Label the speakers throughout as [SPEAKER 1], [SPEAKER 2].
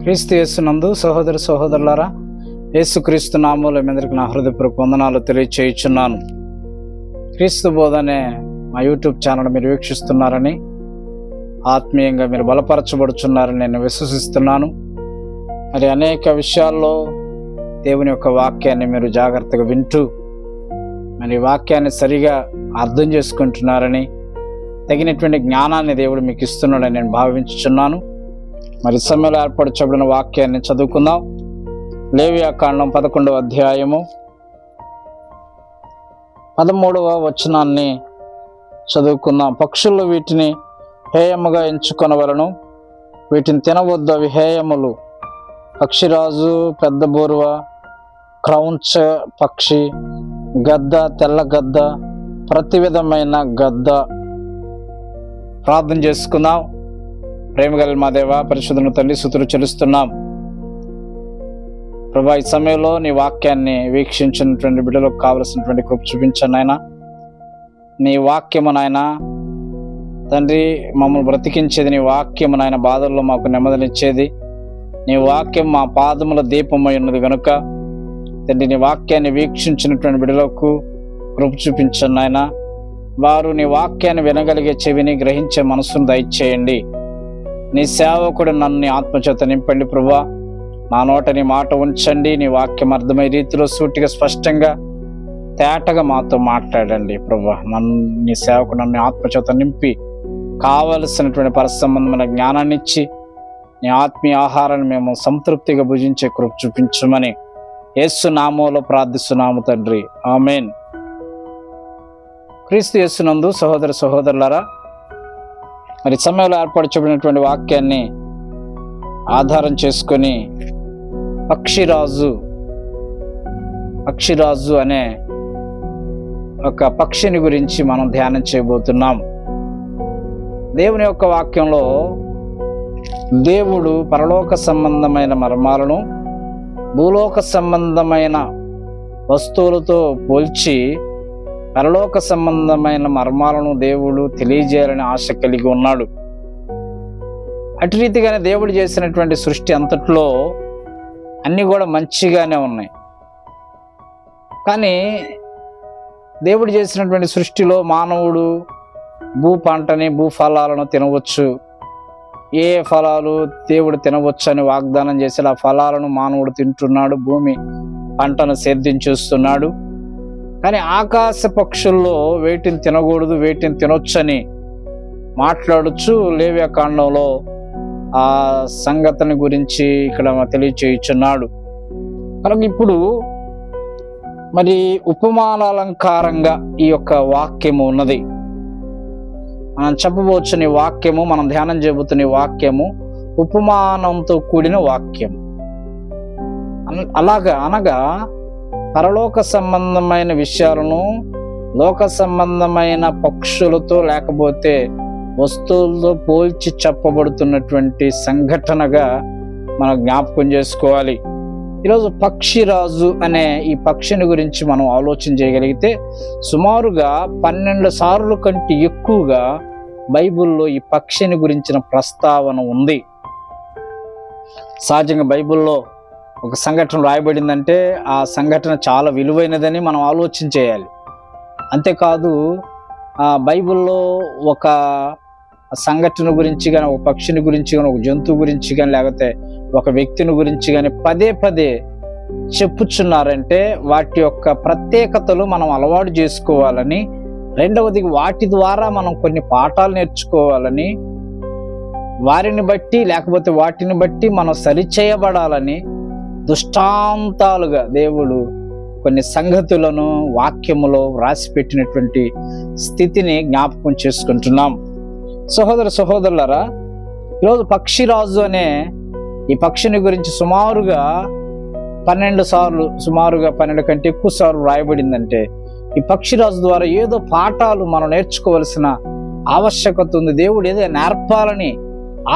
[SPEAKER 1] క్రీస్తు యేసునందు సహోదర సహోదరులారా, యేసుక్రీస్తు నామములో మీ అందరికీ నా హృదయపూర్వక వందనాలు తెలియచేయుచున్నాను. క్రీస్తు బోధ అనే మా యూట్యూబ్ ఛానల్ మీరు వీక్షిస్తున్నారని, ఆత్మీయంగా మీరు బలపరచబడుచున్నారని నేను విశ్వసిస్తున్నాను. మరి అనేక విషయాల్లో దేవుని యొక్క వాక్యాన్ని మీరు జాగ్రత్తగా వింటూ మరి వాక్యాన్ని సరిగా అర్థం చేసుకుంటున్నారని, తగినటువంటి జ్ఞానాన్ని దేవుడు మీకు ఇస్తున్నాడని నేను భావించుచున్నాను. మరి సమయంలో ఏర్పరచబడిన వాక్యాన్ని చదువుకుందాం. లేవియాకాండం 11వ అధ్యాయము 13వ వచనాన్ని చదువుకుందాం. పక్షులు వీటిని హేయముగా ఎంచుకొనవలను, వీటిని తినవద్దు, అవి హేయములు. పక్షిరాజు, పెద్ద బోరువ, క్రౌంచ పక్షి, గద్ద, తెల్ల గద్ద, ప్రతి విధమైన గద్ద. ప్రార్థన చేసుకుందాం. ప్రేమగల మా దేవ, పరిశుద్ధుని తండ్రి, స్తుతులు చెల్లిస్తున్నాం ప్రభా. ఈ సమయంలో నీ వాక్యాన్ని వీక్షించినటువంటి బిడ్డలకు కావలసినటువంటి కృప చూపించండి నాయన. నీ వాక్యము నాయన తండ్రి మమ్మల్ని బ్రతికించేది నీ వాక్యము నాయన. బాధల్లో మాకు నెమ్మదినిచ్చేది నీ వాక్యం, మా పాదముల దీపమై ఉన్నది కనుక తండ్రి నీ వాక్యాన్ని వీక్షించినటువంటి బిడ్డలకు కృప చూపించండి నాయన. వారు నీ వాక్యాన్ని వినగలిగే చెవిని, గ్రహించే మనసును దయచేయండి. నీ సేవకుడు నన్ను నీ ఆత్మచేత నింపండి ప్రభా. నా నోట నీ మాట ఉంచండి. నీ వాక్యం అర్థమయ్యే రీతిలో సూటిగా, స్పష్టంగా, తేటగా మాతో మాట్లాడండి ప్రభా. నీ సేవకుడు నన్ను ఆత్మచేత నింపి కావలసినటువంటి పరిసంబంధమైన జ్ఞానాన్ని ఇచ్చి నీ ఆత్మీయ ఆహారాన్ని మేము సంతృప్తిగా భుజించే కృప చూపించమని యేసు నామములో ప్రార్థిస్తున్నాము తండ్రి, ఆమేన్. క్రీస్తు యేసునందు సహోదర సహోదరులారా, మరి సమయంలో ఏర్పరచబడినటువంటి వాక్యాన్ని ఆధారం చేసుకొని పక్షిరాజు అనే ఒక పక్షిని గురించి మనం ధ్యానం చేయబోతున్నాం. దేవుని యొక్క వాక్యంలో దేవుడు పరలోక సంబంధమైన మర్మాలను భూలోక సంబంధమైన వస్తువులతో పోల్చి పరలోక సంబంధమైన మర్మాలను దేవుడు తెలియజేయాలని ఆశ కలిగి ఉన్నాడు. అటు రీతిగానే దేవుడు చేసినటువంటి సృష్టి అంతట్లో అన్నీ కూడా మంచిగానే ఉన్నాయి. కానీ దేవుడు చేసినటువంటి సృష్టిలో మానవుడు భూ పంటని, భూఫలాలను తినవచ్చు. ఏ ఫలాలు దేవుడు తినవచ్చు అని వాగ్దానం చేసి ఆ ఫలాలను మానవుడు తింటున్నాడు, భూమి పంటను సేద్యం చేస్తున్నాడు. కానీ ఆకాశ పక్షుల్లో వేటిని తినకూడదు, వేటిని తినొచ్చని మాట్లాడుచు లేవియాకాండంలో ఆ సంగతిని గురించి ఇక్కడ తెలియచేయుచున్నాడు. కనుక ఇప్పుడు మరి ఉపమానాలంకారంగా ఈ యొక్క వాక్యము ఉన్నది. మనం చెప్పబోచుని వాక్యము, మనం ధ్యానం చేయబోతున్న వాక్యము ఉపమానంతో కూడిన వాక్యం. అనగా పరలోక సంబంధమైన విషయాలను లోక సంబంధమైన పక్షులతో లేకపోతే వస్తువులతో పోల్చి చెప్పబడుతున్నటువంటి సంఘటనగా మనం జ్ఞాపకం చేసుకోవాలి. ఈరోజు పక్షిరాజు అనే ఈ పక్షిని గురించి మనం ఆలోచన చేయగలిగితే సుమారుగా 12 సార్లు కంటే ఎక్కువగా బైబిల్లో ఈ పక్షిని గురించిన ప్రస్తావన ఉంది. సహజంగా బైబిల్లో ఒక సంఘటన రాయబడిందంటే ఆ సంఘటన చాలా విలువైనదని మనం ఆలోచన చేయాలి. అంతేకాదు బైబిల్లో ఒక సంఘటన గురించి కానీ, ఒక పక్షిని గురించి కానీ, ఒక జంతువు గురించి కానీ, లేకపోతే ఒక వ్యక్తిని గురించి కానీ పదే పదే చెప్పుచున్నారంటే వాటి యొక్క ప్రత్యేకతలు మనం అలవాటు చేసుకోవాలని, రెండవది వాటి ద్వారా మనం కొన్ని పాఠాలు నేర్చుకోవాలని, వారిని బట్టి లేకపోతే వాటిని బట్టి మనం సరిచేయబడాలని దృష్టాంతాలుగా దేవుడు కొన్ని సంగతులను వాక్యములో రాసిపెట్టినటువంటి స్థితిని జ్ఞాపకం చేసుకుంటున్నాం. సహోదర సహోదరులారా, ఈరోజు పక్షిరాజు అనే ఈ పక్షిని గురించి సుమారుగా 12 సార్లు, సుమారుగా 12 కంటే ఎక్కువ సార్లు రాయబడిందంటే ఈ పక్షిరాజు ద్వారా ఏదో పాఠాలు మనం నేర్చుకోవలసిన ఆవశ్యకత ఉంది. దేవుడు ఏదో నేర్పాలని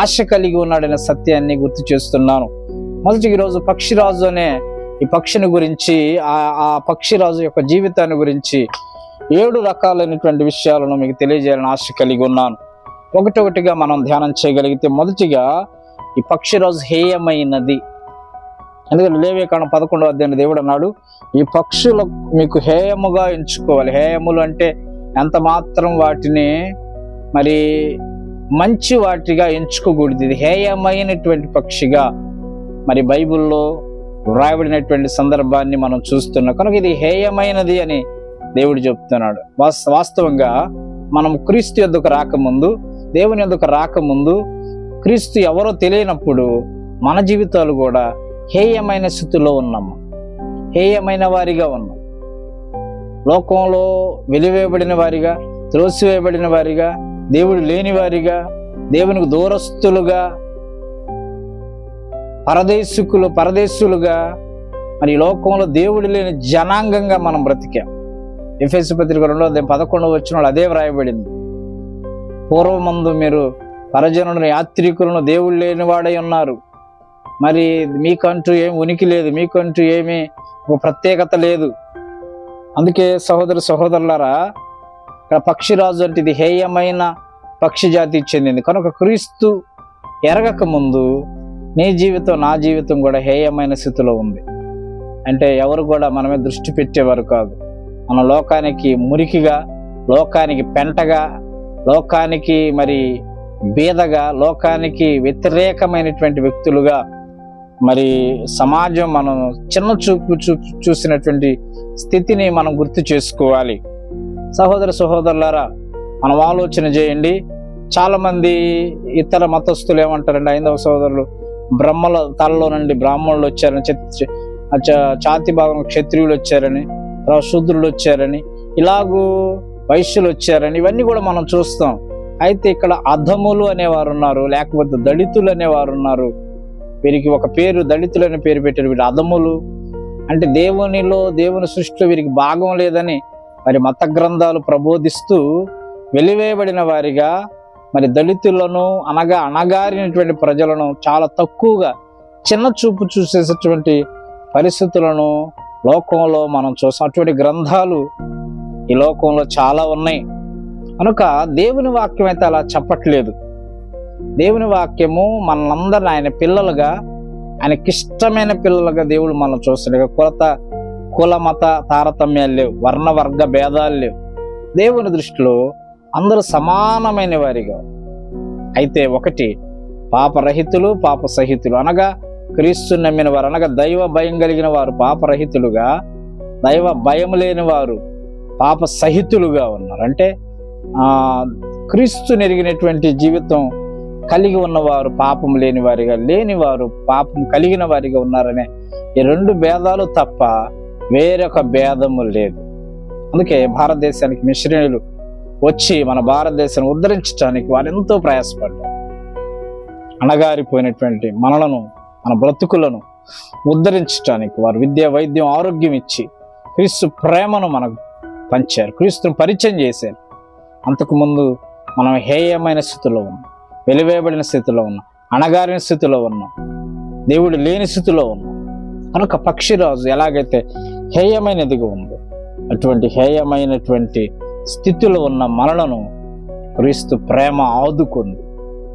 [SPEAKER 1] ఆశ కలిగి ఉన్నాడనే సత్యాన్ని గుర్తు చేస్తున్నాను. మొదటి ఈరోజు పక్షిరాజు అనే ఈ పక్షిని గురించి, ఆ పక్షిరాజు యొక్క జీవితాన్ని గురించి 7 రకాలైనటువంటి విషయాలను మీకు తెలియజేయాలని ఆశ కలిగి ఉన్నాను. ఒకటొకటిగా మనం ధ్యానం చేయగలిగితే, మొదటిగా ఈ పక్షిరాజు హేయమైనది. ఎందుకంటే లేవియకాండం 11వ అధ్యాయంలో దేవుడు అన్నాడు, ఈ పక్షులు మీకు హేయముగా ఎంచుకోవాలి. హేయములు అంటే ఎంత మాత్రం వాటిని మరి మంచి వాటిగా ఎంచుకోకూడదు. ఇది హేయమైనటువంటి పక్షిగా మరి బైబిల్లో వ్రాయబడినటువంటి సందర్భాన్ని మనం చూస్తున్నాం. కనుక ఇది హేయమైనది అని దేవుడు చెప్తున్నాడు. వాస్తవంగా మనం క్రీస్తు యొద్దకు రాకముందు, దేవుని యొద్దకు రాకముందు, క్రీస్తు ఎవరో తెలియనప్పుడు మన జీవితాలు కూడా హేయమైన స్థితిలో ఉన్నాము, హేయమైన వారిగా ఉన్నాం. లోకంలో వెలివేయబడిన వారిగా, త్రోసివేయబడిన వారిగా, దేవుడు లేని వారిగా, దేవునికి దూరస్తులుగా, పరదేశులుగా, మరి ఈ లోకంలో దేవుడు లేని జనాంగంగా మనం బ్రతికాం. ఎఫెసు పత్రిక 2:11 అదే వ్రాయబడింది. పూర్వమందు మీరు పరజనులను, యాత్రికులను దేవుడు లేని వాడై ఉన్నారు. మరి మీకంటూ ఏమి ఉనికి లేదు, మీకంటూ ఏమీ ఒక ప్రత్యేకత లేదు. అందుకే సహోదరులారా, ఇక్కడ పక్షిరాజు అంటే ఇది హేయమైన పక్షి జాతికి చెందింది. కనుక క్రీస్తు ఎరగక ముందు నీ జీవితం, నా జీవితం కూడా హేయమైన స్థితిలో ఉంది. అంటే ఎవరు కూడా మనమే దృష్టి పెట్టేవారు కాదు. మన లోకానికి మురికిగా, లోకానికి పెంటగా, లోకానికి మరి బీదగా, లోకానికి వ్యతిరేకమైనటువంటి వ్యక్తులుగా మరి సమాజం మనం చిన్న చూపు చూసినటువంటి స్థితిని మనం గుర్తు చేసుకోవాలి. సహోదరులారా, మనం ఆలోచన చేయండి. చాలా మంది ఇతర మతస్థులు ఏమంటారంటే, హైందవ సహోదరులు బ్రహ్మల తలలో నుండి బ్రాహ్మణులు వచ్చారని, ఛాతి భాగం క్షత్రియులు వచ్చారని, శూద్రులు వచ్చారని, ఇలాగూ వైశ్యులు వచ్చారని, ఇవన్నీ కూడా మనం చూస్తాం. అయితే ఇక్కడ అధములు అనేవారు ఉన్నారు, లేకపోతే దళితులు అనేవారు ఉన్నారు. వీరికి ఒక పేరు, దళితులు అనే పేరు పెట్టారు. వీరు అధములు అంటే దేవుని సృష్టిలో వీరికి భాగం లేదని మరి మత గ్రంథాలు ప్రబోధిస్తూ వెలివేయబడిన వారిగా, మరి దళితులను అణగారినటువంటి ప్రజలను చాలా తక్కువగా చిన్న చూపు చూసేటటువంటి పరిస్థితులను లోకంలో మనం చూస్తాం. అటువంటి గ్రంథాలు ఈ లోకంలో చాలా ఉన్నాయి. కనుక దేవుని వాక్యం అయితే అలా చెప్పట్లేదు. దేవుని వాక్యము మనందరిని ఆయన పిల్లలుగా, ఆయనకిష్టమైన పిల్లలుగా దేవుడు మనం చూస్తున్నాడు. కుల మత తారతమ్యాలు లేవు, వర్ణ వర్గ భేదాలు లేవు. దేవుని దృష్టిలో అందరూ సమానమైన వారిగా. అయితే ఒకటి, పాపరహితులు, పాప సహితులు అనగా క్రీస్తు నమ్మిన వారు, అనగా దైవ భయం కలిగిన వారు పాపరహితులుగా, దైవ భయం లేని వారు పాప సహితులుగా ఉన్నారు. అంటే క్రీస్తు నెరిగినటువంటి జీవితం కలిగి ఉన్నవారు పాపం లేని వారిగా, లేనివారు పాపం కలిగిన వారిగా ఉన్నారనే ఈ రెండు భేదాలు తప్ప వేరొక భేదము లేదు. అందుకే భారతదేశానికి మిషనరీలు వచ్చి మన భారతదేశాన్ని ఉద్ధరించడానికి వారు ఎంతో ప్రయాసపడ్డారు. అణగారిపోయినటువంటి మనలను, మన బ్రతుకులను ఉద్ధరించడానికి వారు విద్య, వైద్యం, ఆరోగ్యం ఇచ్చి క్రీస్తు ప్రేమను మనకు పంచారు, క్రీస్తును పరిచయం చేశారు. అంతకుముందు మనం హేయమైన స్థితిలో ఉన్నాం, వెలివేయబడిన స్థితిలో ఉన్నాం, అణగారిన స్థితిలో ఉన్నాం, దేవుడు లేని స్థితిలో ఉన్నాం. కనుక పక్షిరాజు ఎలాగైతే హేయమైనదిగా ఉందో, అటువంటి హేయమైనటువంటి స్థితిలో ఉన్న మనలను క్రీస్తు ప్రేమ ఆదుకుంది,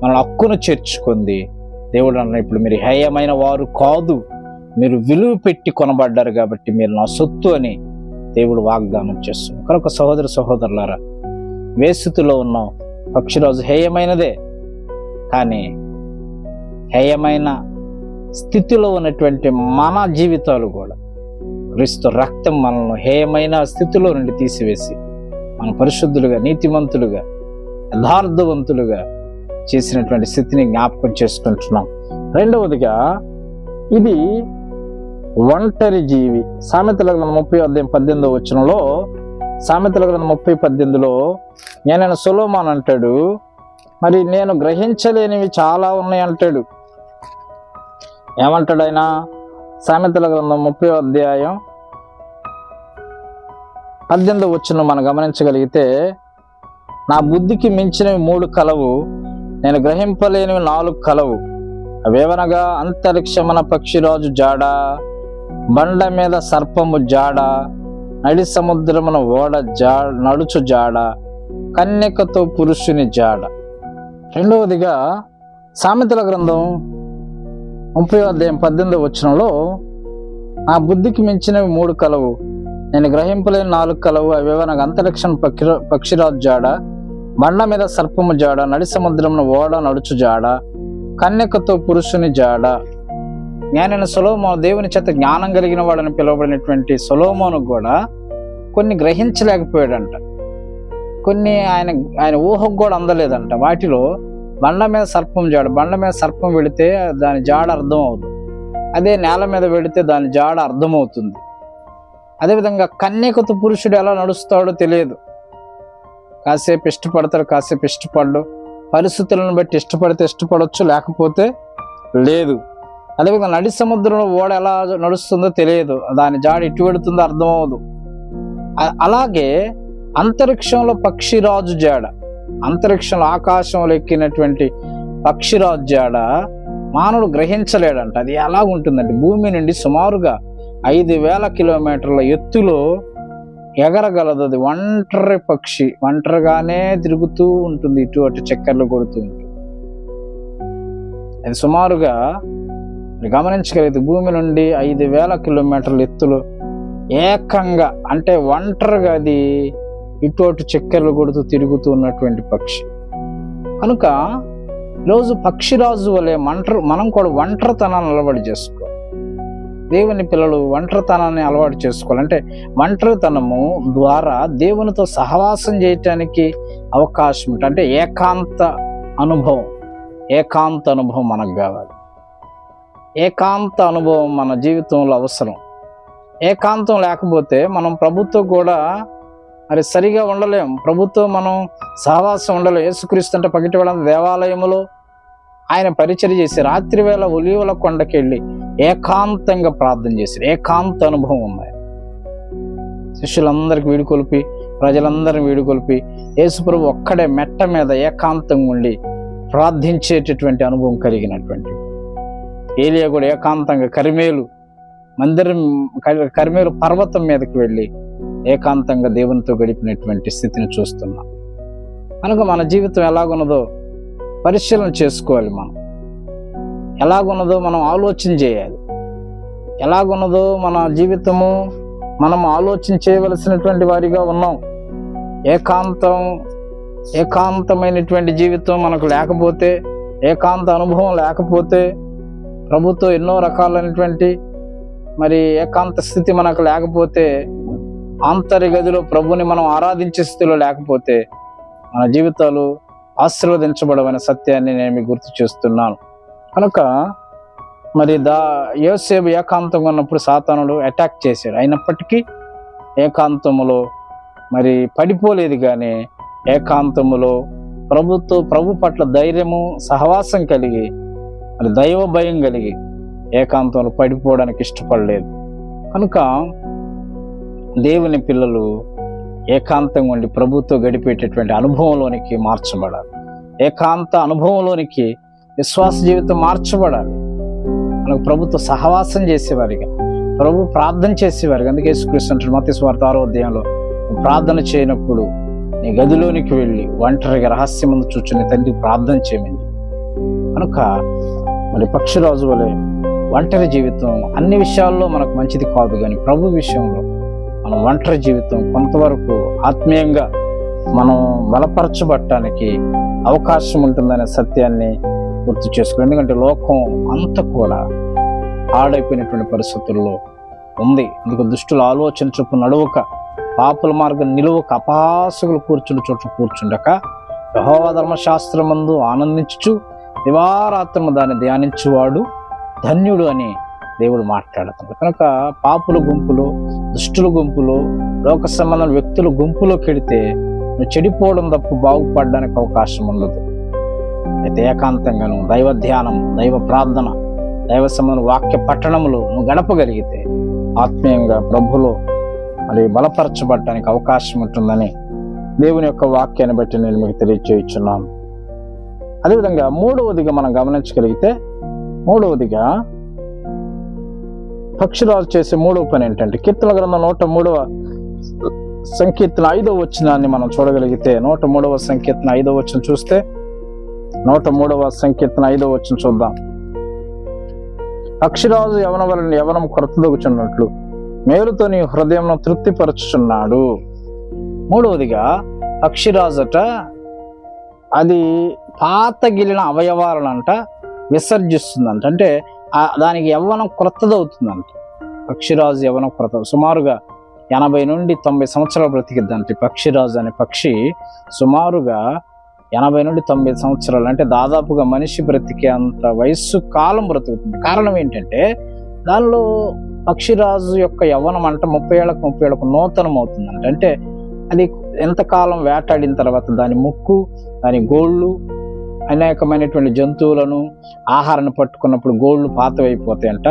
[SPEAKER 1] మన హక్కును చేర్చుకుంది. దేవుడు అన్న, ఇప్పుడు మీరు హేయమైన వారు కాదు, మీరు విలువ పెట్టి కొనబడ్డారు కాబట్టి మీరు నా సొత్తు అని దేవుడు వాగ్దానం చేస్తుంది. కనుక సహోదరులారా, వేస్థితిలో ఉన్న పక్షిరాజు హేయమైనదే, కానీ హేయమైన స్థితిలో ఉన్నటువంటి మన జీవితాలు కూడా క్రీస్తు రక్తం మనల్ని హేయమైన స్థితిలో నుండి తీసివేసి మన పరిశుద్ధులుగా, నీతిమంతులుగా, యథార్థవంతులుగా చేసినటువంటి స్థితిని జ్ఞాపకం చేసుకుంటున్నాం. రెండవదిగా, ఇది ఒంటరి జీవి. సామెతల గ్రంథం 30:18 సామెతల గ్రంథం 30:18 నేనైనా సొలొమోను అంటాడు, మరి నేను గ్రహించలేనివి చాలా ఉన్నాయి అంటాడు. ఏమంటాడు ఆయన? సామెతల గ్రంథం 30:18 మనం గమనించగలిగితే, నా బుద్ధికి మించినవి 3 కలవు, నేను గ్రహింపలేనివి 4 కలవు. అవేవనగా అంతరిక్షమన పక్షిరాజు జాడ, బండ మీద సర్పము జాడ, నడి సముద్రమున ఓడ నడుచు జాడ, కన్యకతో పురుషుని జాడ. రెండవదిగా, సామెతల గ్రంథం 30:18 నా బుద్ధికి మించినవి 3 కలవు, నేను గ్రహింపలేని 4 కలవు. అవేవో నాకు అంతరిక్షం పక్షిరాజు జాడ, బండ మీద సర్పము జాడ, నడి సముద్రంలో ఓడ నడుచు జాడ, కన్యకతో పురుషుని జాడ. జ్ఞానైన సొలొమోను, దేవుని చేత జ్ఞానం కలిగిన వాడని పిలువబడినటువంటి సొలొమోను కూడా కొన్ని గ్రహించలేకపోయాడంట, కొన్ని ఆయన ఊహకు కూడా అందలేదంట. వాటిలో బండ మీద సర్పం జాడ, బండ మీద సర్పం వెళితే దాని జాడ అర్థం అవుతుంది, అదే నేల మీద వెళితే దాని జాడ అర్థమవుతుంది. అదేవిధంగా కన్యకతో పురుషుడు ఎలా నడుస్తాడో తెలియదు, కాసేపు ఇష్టపడతాడు, కాసేపు ఇష్టపడ్డు, పరిస్థితులను బట్టి ఇష్టపడితే ఇష్టపడవచ్చు, లేకపోతే లేదు. అదేవిధంగా నడి సముద్రంలో ఓడ ఎలా నడుస్తుందో తెలియదు, దాని జాడ ఇటు వెళుతుందో అర్థం అవ్వదు. అలాగే అంతరిక్షంలో పక్షిరాజు జాడ, అంతరిక్షంలో ఆకాశంలో ఎక్కినటువంటి పక్షిరాజు జాడ మానవుడు గ్రహించలేడంట. అది ఎలా ఉంటుందంటే భూమి నుండి సుమారుగా 5,000 కిలోమీటర్ల ఎత్తులో ఎగరగలదు. అది ఒంటరి పక్షి, ఒంటరిగానే తిరుగుతూ ఉంటుంది, ఇటు అటు చక్కర్లు కొడుతూ ఉంటుంది. అది సుమారుగా గమనించగలిగితే భూమి నుండి 5,000 కిలోమీటర్ల ఎత్తులో ఏకంగా, అంటే ఒంటరిగా అది ఇటు అటు చక్కర్లు కొడుతూ తిరుగుతూ ఉన్నటువంటి పక్షి. కనుక ఈరోజు పక్షిరాజు వలె మనం కూడా ఒంటరితనాన్ని అలవాటు చేసుకోవాలి. దేవుని పిల్లలు ఒంటరితనాన్ని అలవాటు చేసుకోవాలి. అంటే ఒంటరితనము ద్వారా దేవునితో సహవాసం చేయటానికి అవకాశం ఉంటుంది. అంటే ఏకాంత అనుభవం మనకు కావాలి. ఏకాంత అనుభవం మన జీవితంలో అవసరం. ఏకాంతం లేకపోతే మనం ప్రభుత్వం కూడా మరి సరిగా ఉండలేం, ప్రభుత్వం మనం సహవాసం ఉండలేం. యేసుక్రీస్తు అంటే పగిటివాడ దేవాలయములో ఆయన పరిచర్య చేసి రాత్రి వేళ ఒలీవల కొండకి వెళ్ళి ఏకాంతంగా ప్రార్థన చేశారు. ఏకాంత అనుభవం ఉంది. శిష్యులందరికీ వీడుకొలిపి, ప్రజలందరినీ వీడుకొలిపి యేసుప్రభు ఒక్కడే మెట్ట మీద ఏకాంతంగా ఉండి ప్రార్థించేటటువంటి అనుభవం కలిగినటువంటి. ఏలియా కూడా ఏకాంతంగా కర్మేలు పర్వతం మీదకి వెళ్ళి ఏకాంతంగా దేవునితో గడిపినటువంటి స్థితిని చూస్తున్నాం. కనుక మన జీవితం ఎలాగున్నదో పరిశీలన చేసుకోవాలి. మనం ఎలాగున్నదో మనం ఆలోచన చేయాలి. ఎలాగున్నదో మన జీవితము మనం ఆలోచన చేయవలసినటువంటి వారిగా ఉన్నాం. ఏకాంతమైనటువంటి జీవితం మనకు లేకపోతే, ఏకాంత అనుభవం లేకపోతే, ప్రభుత్వం ఎన్నో రకాలైనటువంటి మరి ఏకాంత స్థితి మనకు లేకపోతే, ఆంతర్గదిలో ప్రభుని మనం ఆరాధించే స్థితిలో లేకపోతే మన జీవితాలు ఆశీర్వదించబడమైన సత్యాన్ని నేను మీకు గుర్తు చేస్తున్నాను. కనుక మరి యోసేపు ఏకాంతంగా ఉన్నప్పుడు సాతానుడు అటాక్ చేశాడు. అయినప్పటికీ ఏకాంతములో మరి పడిపోలేదు, కానీ ఏకాంతములో ప్రభు పట్ల ధైర్యము, సహవాసం కలిగి, మరి దైవ భయం కలిగి ఏకాంతంలో పడిపోవడానికి ఇష్టపడలేదు. కనుక దేవుని పిల్లలు ఏకాంతంగా ఉండి ప్రభుతో గడిపేటటువంటి అనుభవంలోనికి మార్చబడాలి. ఏకాంత అనుభవంలోనికి విశ్వాస జీవితం మార్చబడాలి. మనకు ప్రభుత్వ సహవాసం చేసేవారిగా, ప్రభు ప్రార్థన చేసేవారిగా. అందుకే యేసుక్రీస్తు అంటాడు మత్తయి సువార్త 6వ అధ్యాయంలో, ప్రార్థన చేయనప్పుడు నీ గదిలోనికి వెళ్ళి ఒంటరిగా రహస్యమందు కూర్చుని తండ్రి ప్రార్థన చేయమని. కనుక మరి పక్షిరాజు వలె ఒంటరి జీవితం అన్ని విషయాల్లో మనకు మంచిది కాదు, కానీ ప్రభు విషయంలో మన ఒంటరి జీవితం కొంతవరకు ఆత్మీయంగా మనం బలపరచబడటానికి అవకాశం ఉంటుందనే సత్యాన్ని గుర్తు చేసుకోవాలి. ఎందుకంటే లోకం అంతా కూడా ఆడైపోయినటువంటి పరిస్థితుల్లో ఉంది. అందుకు దుష్టుల ఆలోచన చొప్పున నడువక, పాపుల మార్గం నిలువక, అపహాసకులు కూర్చుని చోట్ల కూర్చుండక, యెహోవా ధర్మశాస్త్రమందు ఆనందించుచు దివారాత్రము దాన్ని ధ్యానించువాడు ధన్యుడు అని దేవుడు మాట్లాడుతున్నాడు. కనుక పాపుల గుంపులు, దుష్టుల గుంపులు, లోక సంబంధం వ్యక్తుల గుంపులోకి వెడితే నువ్వు చెడిపోవడం తప్ప బాగుపడడానికి అవకాశం ఉండదు. అయితే ఏకాంతంగాను దైవ ధ్యానం, దైవ ప్రార్థన, దైవ సంబంధం వాక్య పట్టణములు నువ్వు గడపగలిగితే ఆత్మీయంగా ప్రభులో మరి బలపరచబడటానికి అవకాశం ఉంటుందని దేవుని యొక్క వాక్యాన్ని బట్టి నేను మీకు తెలియజేయుచున్నాను. అదేవిధంగా మూడవదిగా మనం గమనించగలిగితే, మూడవదిగా పక్షిరాజు చేసే మూడవ పని ఏంటంటే, కీర్తన గ్రంథం 103వ సంకీర్తన 5వ వచనాన్ని మనం చూడగలిగితే, 103వ సంకీర్తన 5వ వచనం చూస్తే, 103వ సంకీర్తన 5వ వచనం చూద్దాం. పక్షిరాజు యవన వలన యవనం కొరతదొగుచున్నట్లు మేలుతో నీ హృదయం తృప్తిపరచుచున్నాడు. మూడవదిగా పక్షిరాజట అది పాతగిలిన అవయవాలనంట విసర్జిస్తుందంట. అంటే దానికి యవ్వనం క్రొత్తదవుతుందంట. పక్షిరాజు యవ్వనం క్రొత్త సుమారుగా 80 నుండి 90 సంవత్సరాలు బ్రతికిద్దంట. పక్షిరాజు అనే పక్షి సుమారుగా 80 నుండి 90 సంవత్సరాలు, అంటే దాదాపుగా మనిషి బ్రతికే అంత వయస్సు కాలం బ్రతుకుతుంది. కారణం ఏంటంటే దానిలో పక్షిరాజు యొక్క యవ్వనం అంట 30 ఏళ్లకు నూతనం అవుతుందంట. అంటే అది ఎంతకాలం వేటాడిన తర్వాత దాని ముక్కు, దాని గోళ్ళు, అనేకమైనటువంటి జంతువులను ఆహారాన్ని పట్టుకున్నప్పుడు గోళ్ళు పాతవైపోతాయంట,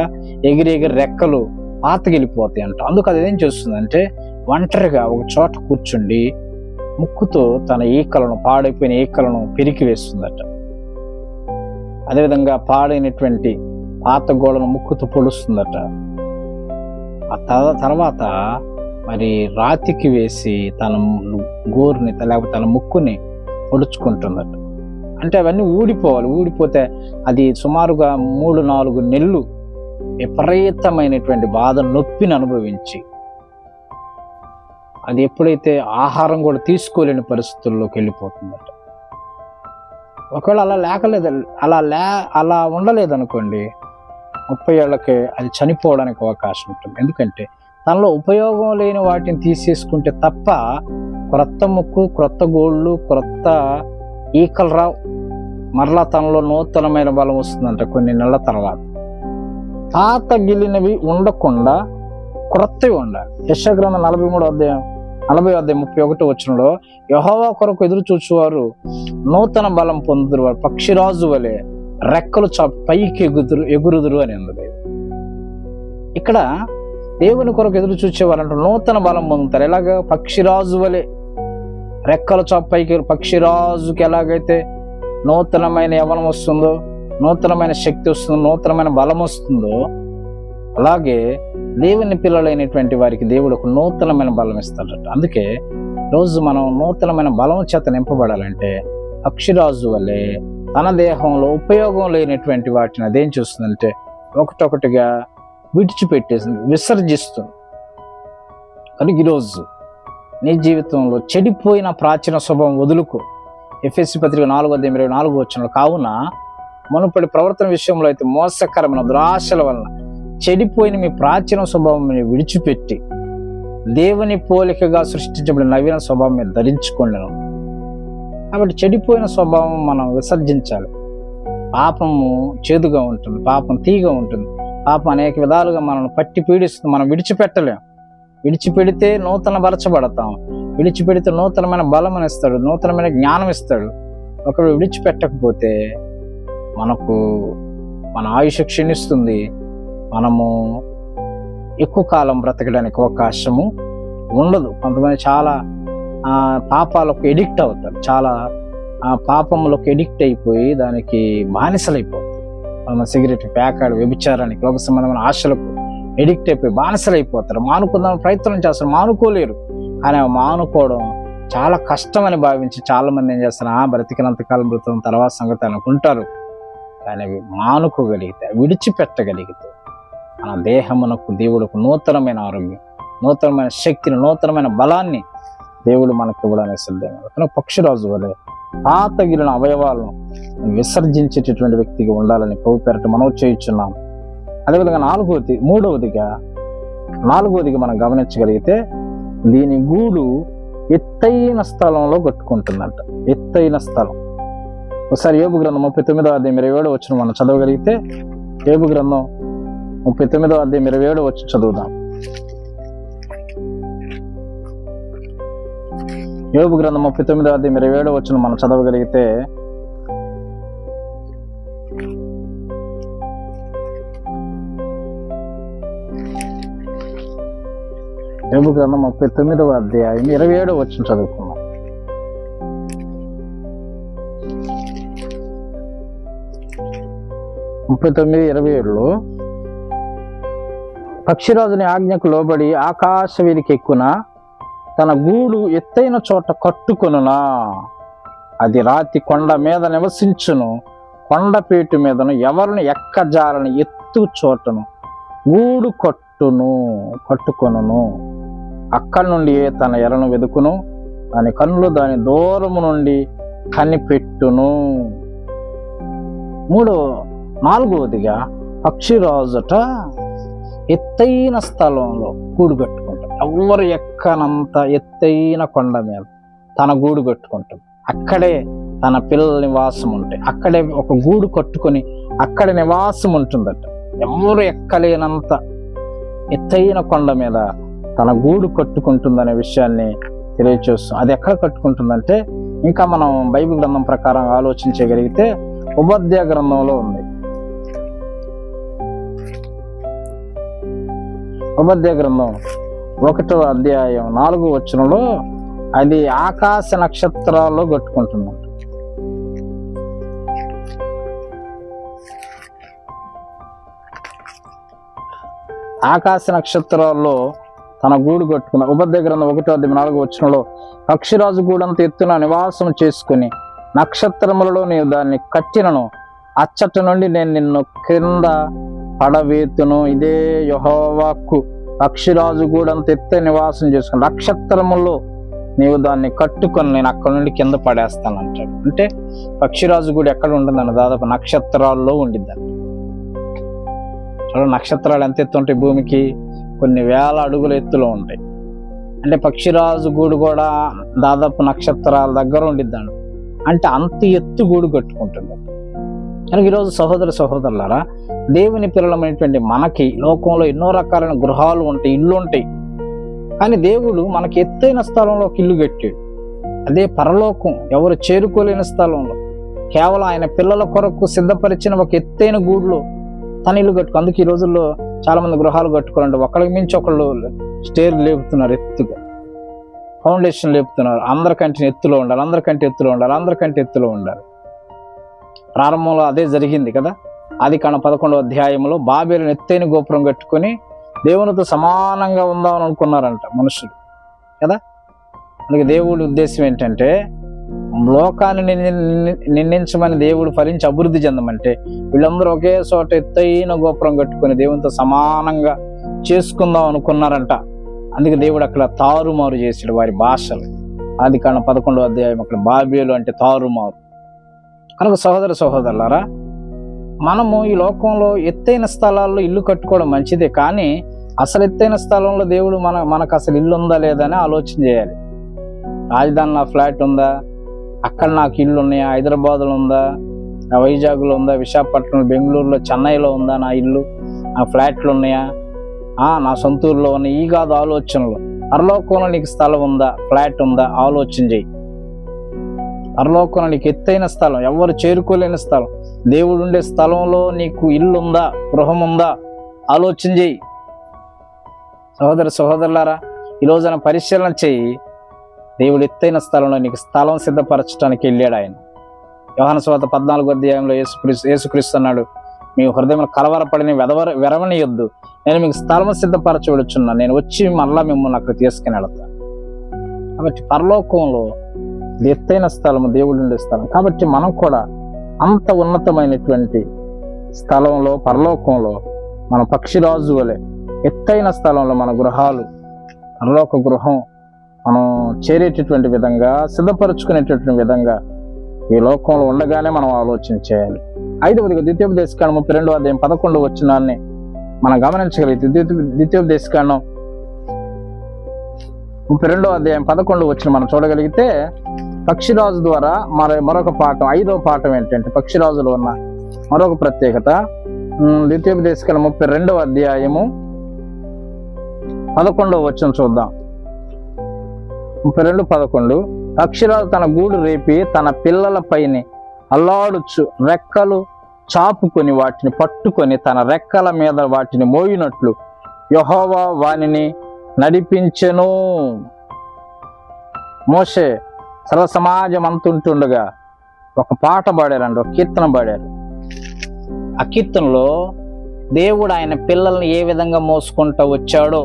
[SPEAKER 1] ఎగిరి రెక్కలు పాతగిలిపోతాయంట. అందుకు అది ఏం చేస్తుందంటే ఒంటరిగా ఒక చోట కూర్చుండి ముక్కుతో తన పాడైపోయిన ఈకలను పెరికి వేస్తుందట. అదేవిధంగా పాడైనటువంటి పాత గోడను ముక్కుతో పొడుస్తుందట. ఆ తర్వాత మరి రాతికి వేసి తన గోరుని లేకపోతే తన ముక్కుని పొడుచుకుంటుందట. అంటే అవన్నీ ఊడిపోతే అది సుమారుగా 3-4 నెలలు విపరీతమైనటువంటి బాధ, నొప్పిని అనుభవించి అది ఎప్పుడైతే ఆహారం కూడా తీసుకోలేని పరిస్థితుల్లోకి వెళ్ళిపోతుందట. ఒకవేళ అలా ఉండలేదనుకోండి, 30 ఏళ్ళకే అది చనిపోవడానికి అవకాశం ఉంటుంది. ఎందుకంటే తనలో ఉపయోగం లేని వాటిని తీసేసుకుంటే తప్ప క్రొత్త ముక్కు, క్రొత్త గోళ్ళు, క్రొత్త ఈకలు రావు. మరలా తనలో నూతనమైన బలం వస్తుందంట కొన్ని నెలల తర్వాత. పాత గిలినవి ఉండకుండా క్రొత్తవి ఉండాలి. యెషయా గ్రంథం 40:31 యెహోవా కొరకు ఎదురు చూచువారు నూతన బలం పొందుదురు, వారు పక్షిరాజు వలె రెక్కలు చాపి పైకి ఎగురుదురు అని ఉంది. ఇక్కడ దేవుని కొరకు ఎదురు చూచేవారంటే నూతన బలం పొందుతారు. ఎలాగ? పక్షిరాజు వలె రెక్కల చాపి పైకి. పక్షిరాజుకి ఎలాగైతే నూతనమైన యవ్వనం వస్తుందో, నూతనమైన శక్తి వస్తుందో, నూతనమైన బలం వస్తుందో, అలాగే దేవుని పిల్లలైనటువంటి వారికి దేవుడు ఒక నూతనమైన బలం ఇస్తాడట. అందుకే రోజు మనం నూతనమైన బలం చేత నింపబడాలంటే పక్షిరాజు వల్లే తన దేహంలో ఉపయోగం లేనటువంటి వాటిని అదేం చూస్తుందంటే ఒకటొకటిగా విడిచిపెట్టేసింది, విసర్జిస్తుంది. కానీ ఈరోజు నీ జీవితంలో చెడిపోయిన ప్రాచీన స్వభావం వదులుకో. ఎఫెసీ పత్రిక 4:24 కావున మునుపటి ప్రవర్తన విషయంలో అయితే మోసకరమైన దురాశల వలన చెడిపోయిన మీ ప్రాచీన స్వభావం విడిచిపెట్టి దేవుని పోలికగా సృష్టించబడిన నవీన స్వభావం మీరు ధరించుకోండి. కాబట్టి చెడిపోయిన స్వభావం మనం విసర్జించాలి. పాపము చేదుగా ఉంటుంది, పాపం తీగా ఉంటుంది, పాపం అనేక విధాలుగా మనల్ని పట్టి పీడిస్తుంది. మనం విడిచిపెట్టలేం. విడిచిపెడితే నూతన పరచబడతాం, విడిచిపెడితే నూతనమైన బలం ఇస్తాడు, నూతనమైన జ్ఞానం ఇస్తాడు. ఒకవేళ విడిచిపెట్టకపోతే మనకు మన ఆయుష్ క్షీణిస్తుంది, మనము ఎక్కువ కాలం బ్రతకడానికి అవకాశము ఉండదు. కొంతమంది చాలా పాపాలకు ఎడిక్ట్ అవుతారు, చాలా పాపములకు ఎడిక్ట్ అయిపోయి దానికి బానిసలైపోతారు. మన సిగరెట్, ప్యాకాడు, వ్యభిచారానికి, లోక సంబంధమైన ఆశలకు ఎడిక్ట్ అయిపోయి బానిసలైపోతారు. మానుకుందామని ప్రయత్నం చేస్తారు, మానుకోలేరు. కానీ మానుకోవడం చాలా కష్టమని భావించి చాలా మంది ఏం చేస్తారు, బ్రతికినంతకాలం బ్రతుకున్న తర్వాత సంగతి అనుకుంటారు. కానీ అవి మానుకోగలిగితే, విడిచిపెట్టగలిగితే మన దేహమునకు దేవుడుకు నూతనమైన ఆరోగ్యం, నూతనమైన శక్తిని, నూతనమైన బలాన్ని దేవుడు మనకు ఇవ్వడానికి సిద్ధంగా. పక్షిరాజు వలె పాతగిలిన అవయవాలను విసర్జించేటటువంటి వ్యక్తిగా ఉండాలని ప్రభు పేరట మనం చేయుచున్నాం. అదేవిధంగా నాలుగవదిగా మనం గమనించగలిగితే దీని గూడు ఎత్తైన స్థలంలో కట్టుకుంటుందంట. ఎత్తైన స్థలం. ఒకసారి యోబు గ్రంథం 39:27 మనం చదవగలిగితే, యోబు గ్రంథం 39:27 చదువుదాం. యోబు గ్రంథం 39:27 మనం చదవగలిగితే, యోబు గ్రంథం 39:27 చదువుకున్నాం. పక్షిరాజుని ఆజ్ఞకు లోబడి ఆకాశ వీధికి ఎక్కున తన గూడు ఎత్తైన చోట కట్టుకొనునా, అది రాతి కొండ మీద నివసించును, కొండపేటు మీదను ఎవరిని ఎక్కజాలని ఎత్తు చోటను గూడు కట్టుకొనును. అక్కడి నుండి తన ఎరను వెదుకును, దాని కన్నులు దాని దూరము నుండి కనిపెట్టును. నాలుగవదిగా పక్షిరాజుట ఎత్తైన స్థలంలో గూడు కట్టుకుంటాడు. ఎవరు ఎక్కనంత ఎత్తైన కొండ మీద తన గూడు కట్టుకుంటుంది. అక్కడే తన పిల్లల నివాసం ఉంటాయి. అక్కడే ఒక గూడు కట్టుకొని అక్కడ నివాసం ఉంటుందట. ఎవరు ఎక్కలేనంత ఎత్తైన కొండ మీద తన గూడు కట్టుకుంటుందనే విషయాన్ని తెలియచేస్తాం. అది ఎక్కడ కట్టుకుంటుందంటే, ఇంకా మనం బైబిల్ గ్రంథం ప్రకారం ఆలోచించగలిగితే ఉపద్య గ్రంథంలో ఉంది. ఉపద్య గ్రంథం 1వ అధ్యాయం 4వ వచనంలో అది ఆకాశ నక్షత్రాల్లో కట్టుకుంటుంది. ఆకాశ నక్షత్రాల్లో తన గూడు కట్టుకున్న ఉపద్య గ్రంథం 1వ అధ్యాయం 4వ వచనంలో పక్షిరాజు గూడంత ఎత్తున నివాసం చేసుకుని నక్షత్రములలో నీవు దాన్ని కట్టినను, అచ్చట నుండి నేను నిన్ను క్రింద పడవేతును. ఇదే యెహోవాకు. పక్షిరాజు గూడంత ఎత్తు నివాసం చేసుకుని నక్షత్రములో నీవు దాన్ని కట్టుకొని నేను అక్కడ నుండి కింద పడేస్తాను అంటాడు. అంటే పక్షిరాజు గూడు ఎక్కడ ఉంటుందని దాదాపు నక్షత్రాల్లో ఉండిద్దంట. చూడండి, నక్షత్రాలు ఎంత ఎత్తు ఉంటాయి? భూమికి కొన్ని వేల అడుగుల ఎత్తులో ఉంటాయి. అంటే పక్షిరాజు గూడు కూడా దాదాపు నక్షత్రాల దగ్గర ఉండిద్దంట. అంటే అంత ఎత్తు గూడు కట్టుకుంటుంది. కనుక ఈరోజు సహోదరులారా, దేవుని పిల్లలమైనటువంటి మనకి లోకంలో ఎన్నో రకాలైన గృహాలు ఉంటాయి, ఇల్లు ఉంటాయి. కానీ దేవుడు మనకి ఎత్తైన స్థలంలో ఒక ఇల్లు కట్టాడు. అదే పరలోకం, ఎవరు చేరుకోలేని స్థలంలో కేవలం ఆయన పిల్లల కొరకు సిద్ధపరిచిన ఒక ఎత్తైన గూడులో తన ఇల్లు కట్టుకో. అందుకే ఈ రోజుల్లో చాలా మంది గృహాలు కట్టుకోవాలంటే ఒకళ్ళకి మించి ఒకళ్ళు స్టేర్ లేపుతున్నారు, ఎత్తుగా ఫౌండేషన్ లేపుతున్నారు. అందరికంటే ఎత్తులో ఉండాలి, అందరికంటే ఎత్తులో ఉండాలి, అందరికంటే ఎత్తులో ఉండాలి. ప్రారంభంలో అదే జరిగింది కదా. ఆదికాండం 11వ అధ్యాయంలో బాబేలును ఎత్తైన గోపురం కట్టుకొని దేవునితో సమానంగా ఉందామని అనుకున్నారంట మనుషులు కదా. అందుకే దేవుడి ఉద్దేశం ఏంటంటే, లోకాన్ని నిందించమని దేవుడు ఫలించి అభివృద్ధి చెందమంటే వీళ్ళందరూ ఒకే చోట ఎత్తైన గోపురం కట్టుకొని దేవునితో సమానంగా చేసుకుందాం అనుకున్నారంట. అందుకే దేవుడు అక్కడ తారుమారు చేసాడు వారి భాషలు. ఆదికాండం 11వ అధ్యాయం అక్కడ బాబేలు అంటే తారుమారు. కనుక సహోదరులారా, మనము ఈ లోకంలో ఎత్తైన స్థలాల్లో ఇల్లు కట్టుకోవడం మంచిదే. కానీ అసలు ఎత్తైన స్థలంలో దేవుడు మనకు అసలు ఇల్లు ఉందా లేదా అని ఆలోచన చేయాలి. రాజధానిలో ఫ్లాట్ ఉందా? అక్కడ నాకు ఇల్లు ఉన్నాయా? హైదరాబాద్లో ఉందా? వైజాగ్లో ఉందా? విశాఖపట్నంలో, బెంగళూరులో, చెన్నైలో ఉందా నా ఇల్లు? నా ఫ్లాట్లు ఉన్నాయా? నా సొంత ఊర్లో ఉన్నాయి. ఈ కాదు ఆలోచనలు. పరలోకంలో నీకు స్థలం ఉందా? ఫ్లాట్ ఉందా? ఆలోచన చేయి. పరలోకంలో నీకు ఎత్తైన స్థలం, ఎవరు చేరుకోలేని స్థలం, దేవుడు ఉండే స్థలంలో నీకు ఇల్లు ఉందా? గృహం ఉందా? ఆలోచన చేయి. సహోదరులారా, ఈ రోజున పరిశీలన చేయి. దేవుడు ఎత్తైన స్థలంలో నీకు స్థలం సిద్ధపరచడానికి వెళ్ళాడు ఆయన. యోహాను సువార్త 14వ అధ్యాయంలో యేసుక్రీస్తు అన్నాడు, మీ హృదయంలో కలవరపడిన వెరవనియొద్దు, నేను మీకు స్థలం సిద్ధపరచవచ్చున్నా, నేను వచ్చి మళ్ళా మిమ్మల్ని అక్కడ తీసుకుని వెళతాను. కాబట్టి పరలోకంలో ఎత్తైన స్థలము, దేవుడు ఉండే స్థలం. కాబట్టి మనం కూడా అంత ఉన్నతమైనటువంటి స్థలంలో, పరలోకంలో మన పక్షిరాజు వలె ఎత్తైన స్థలంలో మన గృహాలు, పరలోక గృహం మనం చేరేటటువంటి విధంగా, సిద్ధపరచుకునేటటువంటి విధంగా ఈ లోకంలో ఉండగానే మనం ఆలోచన చేయాలి. 5వదిగా ద్వితీయోపదేశకాండం 32వ అధ్యాయం 11వ వచనాన్ని మనం గమనించగలిగితే, ద్వితీయోపదేశకాండం 32వ అధ్యాయం 11వ వచనం మనం చూడగలిగితే, పక్షిరాజు ద్వారా మరొక పాఠం, 5వ పాఠం ఏంటంటే పక్షిరాజులో ఉన్న మరొక ప్రత్యేకత. ద్వితీయోపదేశకాండం 32వ అధ్యాయము 11వ వచనం చూద్దాం. 32:11 పక్షిరాజు తన గూడు రేపి తన పిల్లల పైన అల్లాడుచు రెక్కలు చాపుకొని వాటిని పట్టుకొని తన రెక్కల మీద వాటిని మోయినట్లు యెహోవా వానిని నడిపించెను. మోషే సర్వ సమాజం అంతుంటుండగా ఒక పాట పాడారండి, ఒక కీర్తన పాడారు. ఆ కీర్తనలో దేవుడు ఆయన పిల్లల్ని ఏ విధంగా మోసుకుంటూ వచ్చాడో,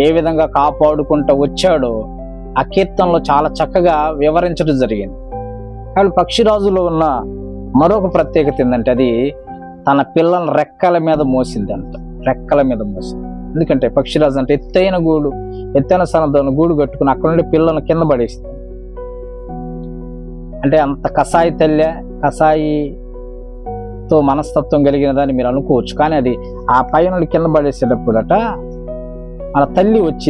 [SPEAKER 1] ఏ విధంగా కాపాడుకుంటూ వచ్చాడో ఆ కీర్తనలో చాలా చక్కగా వివరించడం జరిగింది. కాబట్టి పక్షిరాజులో ఉన్న మరొక ప్రత్యేకత ఏంటంటే, అది తన పిల్లల్ని రెక్కల మీద మోసిందంట, రెక్కల మీద మోసింది. ఎందుకంటే పక్షిరాజు అంటే ఎత్తైన స్థలంతో గూడు కట్టుకుని అక్కడ నుండి పిల్లల్ని కింద పడేస్తుంది. అంటే అంత కసాయితో మనస్తత్వం కలిగినదని మీరు అనుకోవచ్చు. కానీ అది ఆ పైన కింద పడేసేటప్పుడట మన తల్లి వచ్చి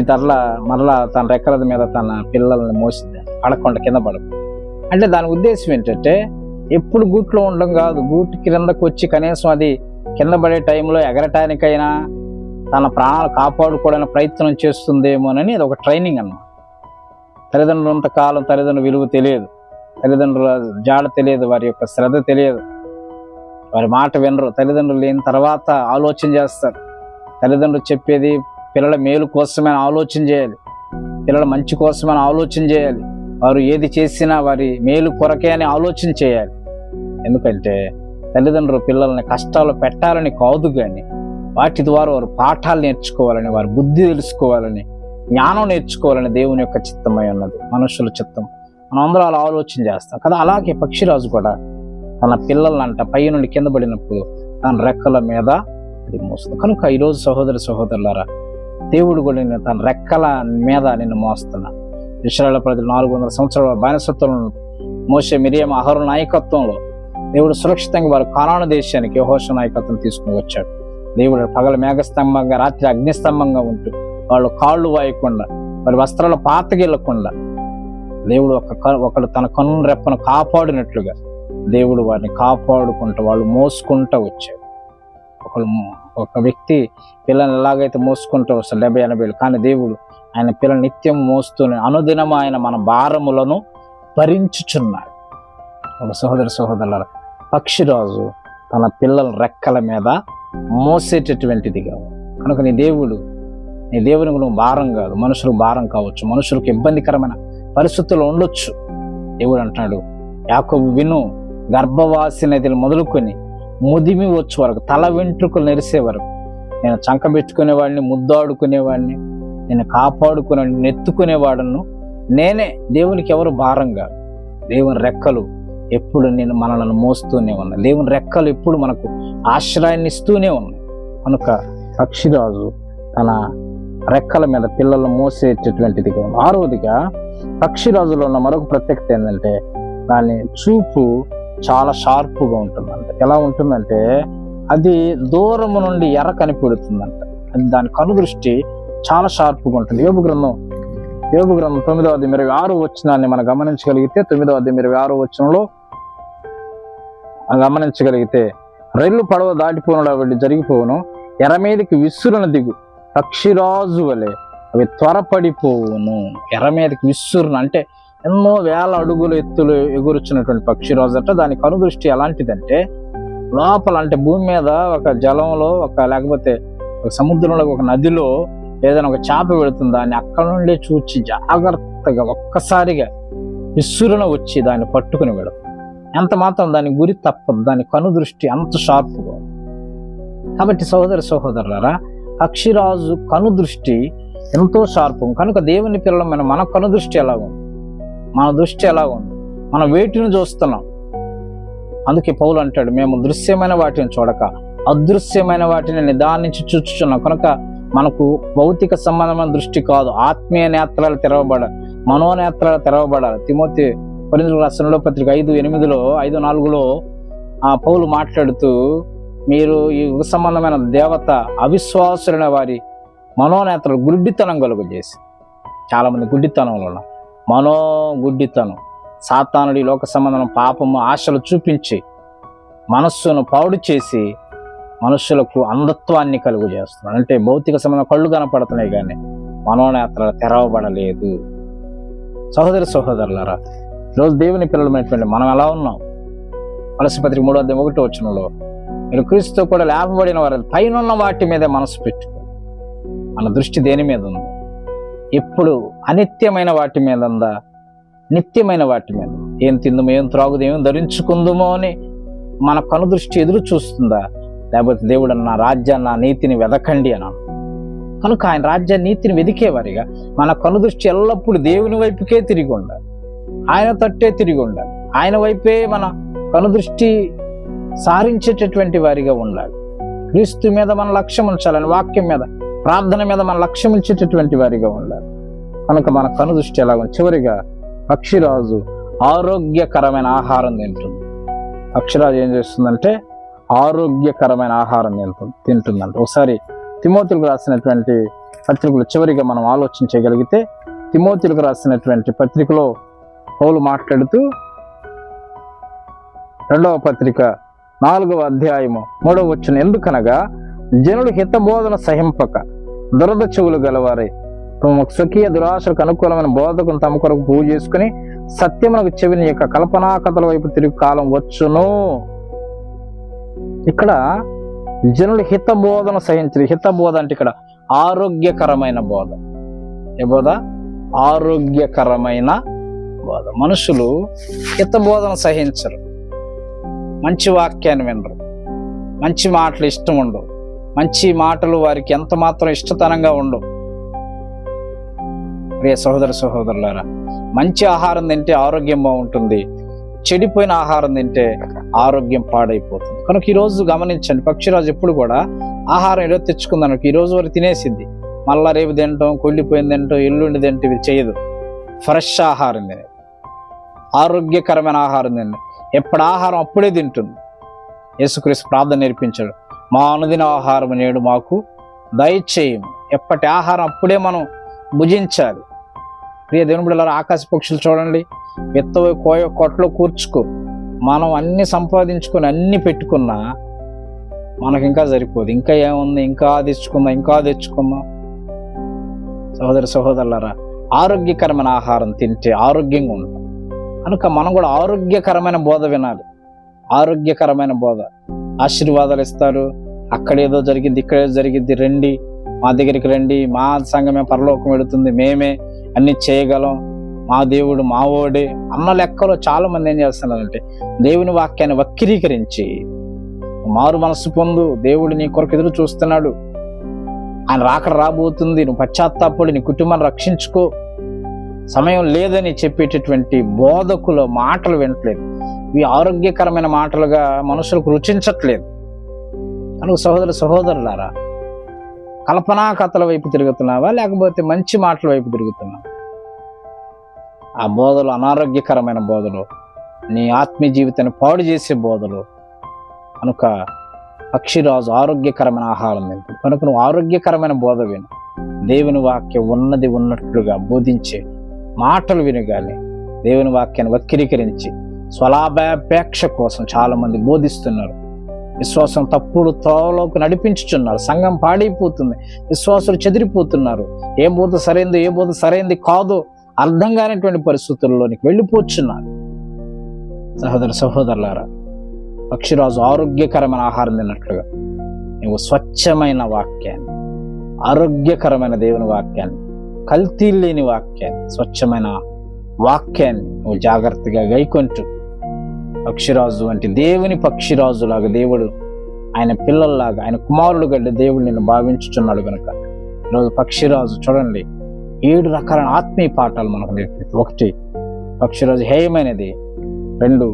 [SPEAKER 1] మరలా తన రెక్కల మీద తన పిల్లల్ని మోసింది, పడకుండా కింద పడకుండా. అంటే దాని ఉద్దేశం ఏంటంటే ఎప్పుడు గూట్లో ఉండడం కాదు, గూటి కిందకు వచ్చి కనీసం అది కింద పడే టైంలో ఎగరటానికైనా తన ప్రాణాలు కాపాడుకోవడానికి ప్రయత్నం చేస్తుందేమోనని అది ఒక ట్రైనింగ్ అన్నమాట. తల్లిదండ్రులు ఉన్నంతకాలం తల్లిదండ్రుల విలువ తెలియదు, తల్లిదండ్రుల జాడ తెలియదు, వారి యొక్క శ్రద్ధ తెలియదు, వారి మాట వినరు. తల్లిదండ్రులు లేని తర్వాత ఆలోచన చేస్తారు. తల్లిదండ్రులు చెప్పేది పిల్లల మేలు కోసమైన ఆలోచన చేయాలి, పిల్లల మంచి కోసమైన ఆలోచన చేయాలి, వారు ఏది చేసినా వారి మేలు కొరకే అని ఆలోచన చేయాలి. ఎందుకంటే తల్లిదండ్రులు పిల్లల్ని కష్టాలు పెట్టాలని కాదు, కానీ వాటి ద్వారా వారు పాఠాలు నేర్చుకోవాలని, వారి బుద్ధి తెలుసుకోవాలని, జ్ఞానం నేర్చుకోవాలని దేవుని యొక్క చిత్తమై ఉన్నది, మనుషుల చిత్తం. మనం అందరూ అలా ఆలోచన చేస్తాం కదా. అలాగే పక్షిరాజు కూడా తన పిల్లలంట పై నుండి కింద పడినప్పుడు తన రెక్కల మీద అది మోస్తుంది. కనుక ఈరోజు సహోదరులారా, దేవుడు కూడా తన రెక్కల మీద నిన్ను మోస్తున్నాడు. ఇశ్రాయేలు ప్రజలు 400 సంవత్సరాల బానిసత్వం మోషే, మిరియం, అహరోను నాయకత్వంలో దేవుడు సురక్షితంగా వారు కానాను దేశానికి యెహోషువ నాయకత్వం తీసుకుని వచ్చాడు. దేవుడు పగల మేఘస్తంభంగా, రాత్రి అగ్నిస్తంభంగా ఉంటూ వాళ్ళు కాళ్ళు వాయకుండా, వారి వస్త్రాలు పాతగిల్లకుండా దేవుడు ఒకడు తన కన్ను రెప్పను కాపాడినట్లుగా దేవుడు వారిని కాపాడుకుంటూ వాళ్ళు మోసుకుంటూ వచ్చాడు. ఒక వ్యక్తి పిల్లల్ని ఎలాగైతే మోసుకుంటూ వస్తాడు 70-80 కానీ దేవుడు ఆయన పిల్లలు నిత్యం మోస్తూనే అనుదినం ఆయన మన భారములను భరించుచున్నాడు. ఒక సహోదరులారా, పక్షిరాజు తన పిల్లల రెక్కల మీద మోసేటటువంటిదిగా. కనుక నీ దేవునికి నువ్వు భారం కాదు, మనుషులకు భారం కావచ్చు, మనుషులకు ఇబ్బందికరమైన పరిస్థితుల్లో ఉండొచ్చు. దేవుడు అంటున్నాడు, యాకోబు విను, గర్భవాసి నదిని మొదలుకొని ముదిమి వచ్చే వరకు, తల వెంట్రుకలు నెరిసే వరకు నేను చంకబెట్టుకునేవాడిని, ముద్దాడుకునేవాడిని, నేను కాపాడుకునేవాడిని, నెత్తుకునేవాడను నేనే. దేవునికి ఎవరు భారం కాదు. దేవుని రెక్కలు ఎప్పుడు మనల్ని మోస్తూనే ఉన్నాయి. దేవుని రెక్కలు ఎప్పుడు మనకు ఆశ్రయాన్ని ఇస్తూనే ఉన్నాయి. కనుక పక్షిరాజు తన రెక్కల మీద పిల్లలను మోసేటటువంటిదిగా ఉంది. 6వదిగా పక్షిరాజులో ఉన్న మరొక ప్రత్యేకత ఏంటంటే దాని చూపు చాలా షార్ప్గా ఉంటుందంట. ఎలా ఉంటుందంటే అది దూరము నుండి ఎర్ర కనిపెడుతుందంట. అది దాని కనుదృష్టి చాలా షార్ప్గా ఉంటుంది. యోబు గ్రంథం 9:26 వచనాన్ని మనం గమనించగలిగితే, 9:26 వచనంలో గమనించగలిగితే, రైలు పడవ దాటిపోనుడా వెళ్ళి జరిగిపోవును, ఎర్ర మీదకి విసురున దిగు పక్షిరాజు వలె అవి త్వరపడిపోవును. ఎర్ర మీదకి విసురున అంటే ఎన్నో వేల అడుగులు ఎత్తులు ఎగురుచున్నటువంటి పక్షిరాజు అంటే దాని కనుదృష్టి ఎలాంటిదంటే లోపల, అంటే భూమి మీద ఒక జలంలో లేకపోతే ఒక సముద్రంలో ఒక నదిలో ఏదైనా ఒక చేప పెడుతుంది, దాన్ని అక్కడ నుండి చూచి జాగ్రత్తగా ఒక్కసారిగా విసురున వచ్చి దాన్ని పట్టుకుని వెళదు. ఎంత మాత్రం దాని గురి తప్పదు, దాని కనుదృష్టి అంత షార్ప్గా. కాబట్టి సహోదరులారా, పక్షిరాజు కనుదృష్టి ఎంతో షార్పు. కనుక దేవుని పిల్లల మన కనుదృష్టి ఎలా ఉంది, మన దృష్టి ఎలా ఉంది, మనం వేటిని చూస్తున్నాం. అందుకే పౌలు అంటాడు, మేము దృశ్యమైన వాటిని చూడక అదృశ్యమైన వాటిని నిదానించి చూచుచున్నాం. కనుక మనకు భౌతిక సంబంధమైన దృష్టి కాదు, ఆత్మీయ నేత్రాలు తెరవబడాలి, మనోనేత్రాలు తెరవబడాలి. తిమోతి కొరింథీయులకు రాసిన పత్రిక 5:4 పౌలు మాట్లాడుతూ, మీరు ఈ యుగ సంబంధమైన దేవత అవిశ్వాసులైన వారి మనోనేత్రాలు గుడ్డితనం కలుగజేసి, చాలా మంది గుడ్డితనంలో ఉన్నారు. గుడ్డితనం, సాతానుడి లోక సంబంధం పాపము ఆశలు చూపించి మనస్సును పాడు చేసి మనుషులకు అంధత్వాన్ని కలుగు చేస్తున్నాడు. అంటే భౌతిక సంబంధం కళ్ళు కనపడుతున్నాయి కానీ మనోనేత్రాలు తెరవబడలేదు. సహోదరులారా, ఈరోజు దేవుని పిల్లలమైనటువంటి మనం ఎలా ఉన్నాం? కొలస్సీ పత్రిక 3:1 మీరు క్రీస్తుతో కూడా లేపబడిన వారు పైన ఉన్న వాటి మీదే మనసు పెట్టుకో. మన దృష్టి దేని మీద ఉంది? ఎప్పుడు అనిత్యమైన వాటి మీద ఉందా, నిత్యమైన వాటి మీద? ఏం తిందుమో, ఏం త్రాగుదో, ఏం ధరించుకుందుమో అని మన కనుదృష్టి ఎదురు చూస్తుందా? లేకపోతే దేవుడు అన్న రాజ్యాన్ని, నా నీతిని వెదకండి అన్నాను. కనుక ఆయన రాజ్యాన్ని, నీతిని వెదికేవారిగా మన కనుదృష్టి ఎల్లప్పుడూ దేవుని వైపుకే తిరిగి ఉండాలి, ఆయన తట్టే తిరిగి ఉండాలి, ఆయన వైపే మన కనుదృష్టి సారించేటటువంటి వారిగా ఉండాలి. క్రీస్తు మీద మన లక్ష్యం ఉంచాలని, వాక్యం మీద, ప్రార్థన మీద మన లక్ష్యం ఉంచేటటువంటి వారిగా ఉండాలి. కనుక మన కనుదృష్టి ఎలాగో. చివరిగా పక్షిరాజు ఆరోగ్యకరమైన ఆహారం తింటుంది. పక్షిరాజు ఏం చేస్తుందంటే ఆరోగ్యకరమైన ఆహారం తింటుందంట. ఒకసారి తిమోతిలకు రాసినటువంటి పత్రికలు చివరిగా మనం ఆలోచించగలిగితే, తిమోతిలకు రాసినటువంటి పత్రికలో పౌలు మాట్లాడుతూ 2వ పత్రిక 4వ అధ్యాయము 3వ వచనం, ఎందుకనగా జనులు హితబోధన సహింపక దురద చెవులు గలవారై తమ స్వకీయ దురాశలకు అనుకూలమైన బోధకును తమ కొరకు పూజ చేసుకుని సత్యమునకు చెవిని యొక్క కల్పనా కథల వైపు తిరిగి కాలం వచ్చును. ఇక్కడ జనులు హితబోధన సహించరు. హితబోధ అంటే ఇక్కడ ఆరోగ్యకరమైన బోధ. ఏ బోధ? ఆరోగ్యకరమైన బోధ. మనుషులు హితబోధన సహించరు, మంచి వాక్యాన్ని వినరు, మంచి మాటలు ఇష్టం ఉండవు, మంచి మాటలు వారికి ఎంత మాత్రం ఇష్టతనంగా ఉండవు. ప్రియ సహోదరులారా, మంచి ఆహారం తింటే ఆరోగ్యం బాగుంటుంది, చెడిపోయిన ఆహారం తింటే ఆరోగ్యం పాడైపోతుంది. కనుక ఈరోజు గమనించండి, పక్షిరాజు ఎప్పుడు కూడా ఆహారం ఈరోజు తెచ్చుకుందాను, ఈరోజు వరకు తినేసింది, మళ్ళా రేపు తింటాం, కొల్లిపోయింది తింటాం, ఎల్లుండి తింటే ఇది చేయదు. ఫ్రెష్ ఆహారం తినేది, ఆరోగ్యకరమైన ఆహారం తిండి. ఎప్పుడు ఆహారం అప్పుడే తింటుంది. యేసుక్రీస్తు ప్రార్థన నేర్పించాడు, మా అనుదిన ఆహారం నేడు మాకు దయచేయము. ఎప్పటి ఆహారం అప్పుడే మనం భుజించాలి. ప్రియ దేవుని బిడ్డలారా, ఆకాశ పక్షులు చూడండి, విత్తవ కోయ కొట్లో కూర్చుకో, మనం అన్ని సంపాదించుకొని అన్ని పెట్టుకున్నా మనకు ఇంకా సరిపోదు. ఇంకా ఏముంది, ఇంకా తెచ్చుకుందాం. సహోదరులారా, ఆరోగ్యకరమైన ఆహారం తింటే ఆరోగ్యంగా ఉంటాం. కనుక మనం కూడా ఆరోగ్యకరమైన బోధ వినాలి. ఆరోగ్యకరమైన బోధ. ఆశీర్వాదాలు ఇస్తారు, అక్కడేదో జరిగింది, ఇక్కడేదో జరిగింది, రండి మా దగ్గరికి రండి, మా సంఘమే పరలోకం వెళుతుంది, మేమే అన్ని చేయగలం, మా దేవుడు మావోడే అన్న లెక్కలో చాలా మంది ఏం చేస్తున్నారంటే దేవుని వాక్యాన్ని వక్రీకరించి మారు మనసు పొందు, దేవుడు నీ కొరకు ఎదురు చూస్తున్నాడు, ఆయన రాబోతుంది, నువ్వు పశ్చాత్తాపడి నీ కుటుంబాన్ని రక్షించుకో, సమయం లేదని చెప్పేటటువంటి బోధకుల మాటలు వినట్లేదు. ఇవి ఆరోగ్యకరమైన మాటలుగా మనుషులకు రుచించట్లేదు. కనుక సహోదరులారా, కల్పనా కథల వైపు తిరుగుతున్నావా, లేకపోతే మంచి మాటల వైపు తిరుగుతున్నావా? ఆ బోధలు అనారోగ్యకరమైన బోధలు, నీ ఆత్మీయ జీవితాన్ని పాడు చేసే బోధలు. కనుక పక్షిరాజు ఆరోగ్యకరమైన ఆహారం తింటుంది. కనుక నువ్వు ఆరోగ్యకరమైన బోధ విను, దేవుని వాక్యం ఉన్నది ఉన్నట్లుగా బోధించే మాటలు వినగానే దేవుని వాక్యాన్ని వక్రీకరించి స్వలాభాపేక్ష కోసం చాలా మంది బోధిస్తున్నారు. విశ్వాసం తప్పుడు త్రోవలోకి నడిపించుచున్నారు. సంఘం పాడైపోతుంది, విశ్వాసులు చెదిరిపోతున్నారు. ఏ బోధ సరైంది కాదో అర్థం కానిటువంటి పరిస్థితుల్లోనికి వెళ్ళిపోతున్నారు. సహోదరులారా, పక్షిరాజు ఆరోగ్యకరమైన ఆహారం తిన్నట్లుగా నువ్వు స్వచ్ఛమైన వాక్యాన్ని, ఆరోగ్యకరమైన దేవుని వాక్యాన్ని, కల్తీ లేని వాక్యాన్ని, స్వచ్ఛమైన వాక్యాన్ని నువ్వు జాగ్రత్తగా గైకొంటూ పక్షిరాజు వంటి దేవుని పక్షిరాజులాగా, దేవుడు ఆయన పిల్లల్లాగా, ఆయన కుమారుడు గడ్డ దేవుడు నిన్ను భావించుచున్నాడు. కనుక ఈరోజు పక్షిరాజు చూడండి 7 రకాలైన ఆత్మీయ పాఠాలు మనకు నేర్పిస్తుంది. 1, పక్షిరాజు హేయమైనది. 2,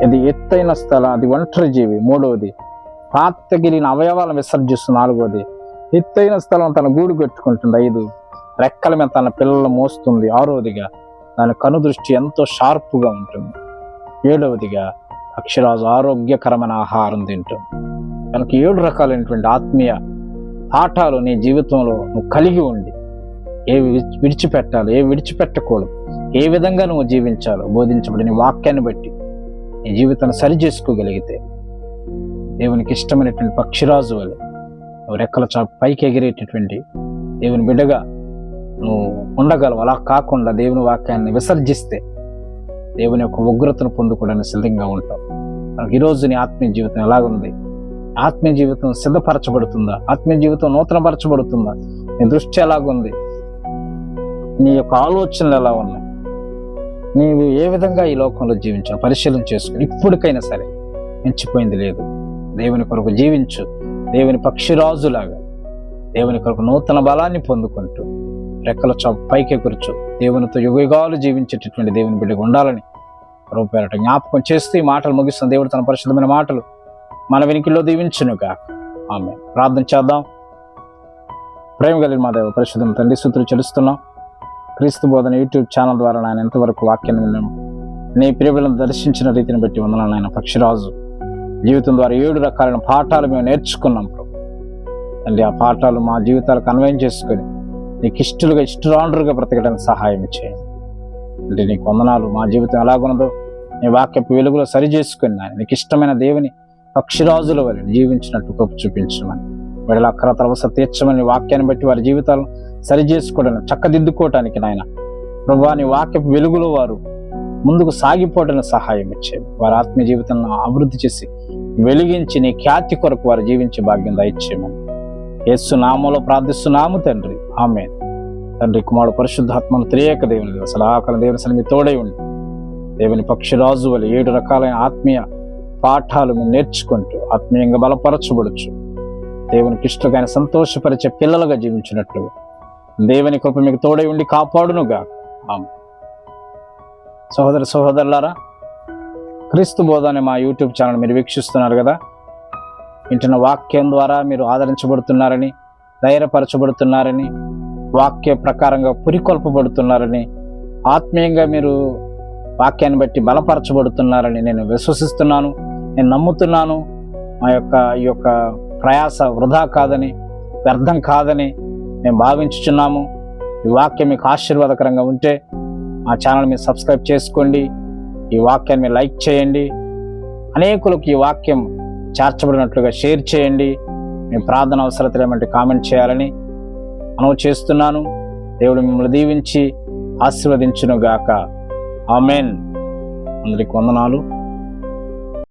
[SPEAKER 1] ఇది ఎత్తైన స్థలం, అది ఒంటరి జీవి. 3వది పాతగిలిన అవయవాలను విసర్జిస్తుంది. 4వది ఎత్తైన స్థలం తన గూడు కట్టుకుంటుంది. 5, రెక్కల మీద తన పిల్లలు మోస్తుంది. 6వదిగా దాని కనుదృష్టి ఎంతో షార్ప్గా ఉంటుంది. 7వదిగా పక్షిరాజు ఆరోగ్యకరమైన ఆహారం తింటుంది. కనుక 7 రకాలైనటువంటి ఆత్మీయ పాఠాలు నీ జీవితంలో నువ్వు కలిగి ఉండి ఏవి విడిచిపెట్టాలి, ఏవి విడిచిపెట్టకూడదు, ఏ విధంగా నువ్వు జీవించాలో బోధించబడిన వాక్యాన్ని బట్టి నీ జీవితాన్ని సరి చేసుకోగలిగితే దేవునికి ఇష్టమైనటువంటి పక్షిరాజు వలె నువ్వు రెక్కల చాపు పైకి ఎగిరేటటువంటి దేవుని బిడ్డగా నువ్వు ఉండగలవు. అలా కాకుండా దేవుని వాక్యాన్ని విసర్జిస్తే దేవుని యొక్క ఉగ్రతను పొందుకోవడానికి సిద్ధంగా ఉంటావు. ఈరోజు నీ ఆత్మీయ జీవితం ఎలాగుంది? ఆత్మీయ జీవితం సిద్ధపరచబడుతుందా? ఆత్మీయ జీవితం నూతనపరచబడుతుందా? నీ దృష్టి ఎలాగుంది? నీ యొక్క ఆలోచనలు ఎలా ఉన్నాయి? నీవు ఏ విధంగా ఈ లోకంలో జీవించావు పరిశీలన చేసుకుని ఇప్పటికైనా సరే మించిపోయింది లేదు. దేవుని కొరకు జీవించు, దేవుని పక్షిరాజులాగా దేవుని కొరకు నూతన బలాన్ని పొందుకుంటూ రెక్కల చాపు పైకెగురుచు దేవునితో యుగాలు జీవించేటటువంటి దేవుని బిడ్డగా ఉండాలని రూపేరట జ్ఞాపకం చేస్తూ ఈ మాటలు ముగిస్తున్న దేవుడు తన పరిశుద్ధమైన మాటలు మన వెనుకల్లో దీవించునుగా. ఆమేన్. ప్రార్థన చేద్దాం. ప్రేమ కలిగిన మా దేవ పరిశుద్ధం తండ్రి, స్తుతులు చెల్లిస్తున్నాం. క్రీస్తు బోధన యూట్యూబ్ ఛానల్ ద్వారా నాయన ఎంతవరకు వాక్యాన్ని విన్నాము, నీ ప్రియబిడ్డలను దర్శించిన రీతిని బట్టి వందనాలు నాయన. పక్షిరాజు జీవితం ద్వారా 7 రకాలైన పాఠాలు మేము నేర్చుకున్నాం ప్రభు తండ్రి. ఆ పాఠాలు మా జీవితాలకు అన్వయం చేసుకొని నీకు ఇష్టరాండ్రుగా బ్రతకడానికి సహాయం చేయండి అంటే. నీకు వందనాలు. మా జీవితం ఎలాగున్నదో నీ వాక్యపు వెలుగులో సరి చేసుకుని నాయన నీకు ఇష్టమైన దేవుని పక్షిరాజుల వల్ల జీవించినట్టు కృప చూపించమని, వీళ్ళ అక్కరతల అవసరం తీర్చమని, వాక్యాన్ని బట్టి వారి జీవితాలను సరి చేసుకోవడానికి చక్కదిద్దుకోవటానికి నాయన ప్రభువా నీ వాక్యపు వెలుగులో వారు ముందుకు సాగిపోవడానికి సహాయం ఇచ్చేది. వారి ఆత్మీయ జీవితాలను అభివృద్ధి చేసి వెలిగించి నీ ఖ్యాతి కొరకు వారు జీవించే భాగ్యం దయచేయమని యేసు నామములో ప్రార్థిస్తున్నాము తండ్రి. ఆమేన్. తండ్రి, కుమారుడు, పరిశుద్ధాత్మను త్రియేక దేవుని అసలు ఆకలి దేవుని సన్నిధి తోడై ఉండి దేవుని పక్షిరాజు వల్ల 7 రకాలైన ఆత్మీయ పాఠాలు మేము నేర్చుకుంటూ ఆత్మీయంగా బలపరచబడుచు దేవునికి ఇష్టమైన సంతోషపరిచే పిల్లలుగా జీవించినట్లు దేవుని కృప మీకు తోడై ఉండి కాపాడునుగా. ఆమేన్. సహోదరులారా, క్రీస్తు బోధ అనే మా యూట్యూబ్ ఛానల్ మీరు వీక్షిస్తున్నారు కదా. వింటున్న వాక్యం ద్వారా మీరు ఆదరించబడుతున్నారని, ధైర్యపరచబడుతున్నారని, వాక్య ప్రకారంగా పురికొల్పబడుతున్నారని, ఆత్మీయంగా మీరు వాక్యాన్ని బట్టి బలపరచబడుతున్నారని నేను విశ్వసిస్తున్నాను, నేను నమ్ముతున్నాను. ఈ యొక్క ప్రయాస వృధా కాదని, వ్యర్థం కాదని మేము భావించుచున్నాము. ఈ వాక్యం మీకు ఆశీర్వాదకరంగా ఉంటే మా ఛానల్ మీరు సబ్స్క్రైబ్ చేసుకోండి, ఈ వాక్యాన్ని మీరు లైక్ చేయండి, అనేకులకు ఈ వాక్యం చేర్చబడినట్లుగా షేర్ చేయండి. మీ ప్రార్థన అవసరతలు ఏమంటే కామెంట్ చేయాలని మనవి చేస్తున్నాను. దేవుడు మిమ్మల్ని దీవించి ఆశీర్వదించునుగాక. ఆమేన్. అందరికి వందనాలు.